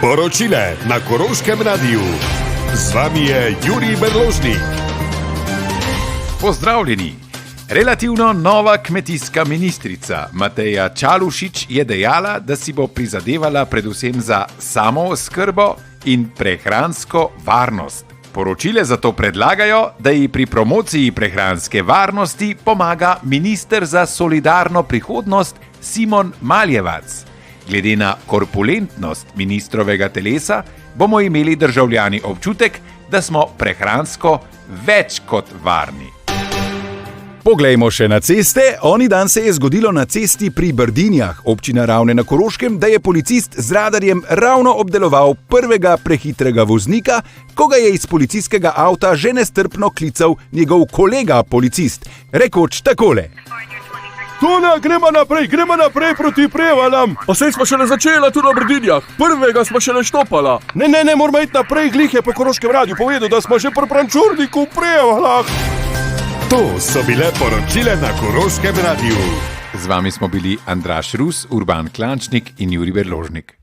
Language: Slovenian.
Poročile na Koroškem radiju. Z vami je Jurij Berložnik. Pozdravljeni! Relativno nova kmetijska ministrica Mateja Čalušić je dejala, da si bo prizadevala predvsem za samooskrbo in prehransko varnost. Poročile zato predlagajo, da ji pri promociji prehranske varnosti pomaga minister za solidarno prihodnost Simon Maljevac. Glede na korpulentnost ministrovega telesa bomo imeli državljani občutek, da smo prehransko več kot varni. Poglejmo še na ceste. Oni dan se je zgodilo na cesti pri Brdinjah, občina Ravne na Koroškem, da je policist z radarjem ravno obdeloval prvega prehitrega voznika, ko ga je iz policijskega avta že nestrpno klical njegov kolega policist, rekoč takole. Tone, gremo naprej proti Prevaljam. Pa saj smo šele začela tu na Brdinjah. Prvega smo šele štopala. Ne, moramo iti naprej, glih je po Koroškem radiju povedal, da smo že pri Prančurniku v Prevaljah. To so bile poročile na Koroškem radiju. Z vami smo bili Andraž Rus, Urban Klančnik in Jurij Berložnik.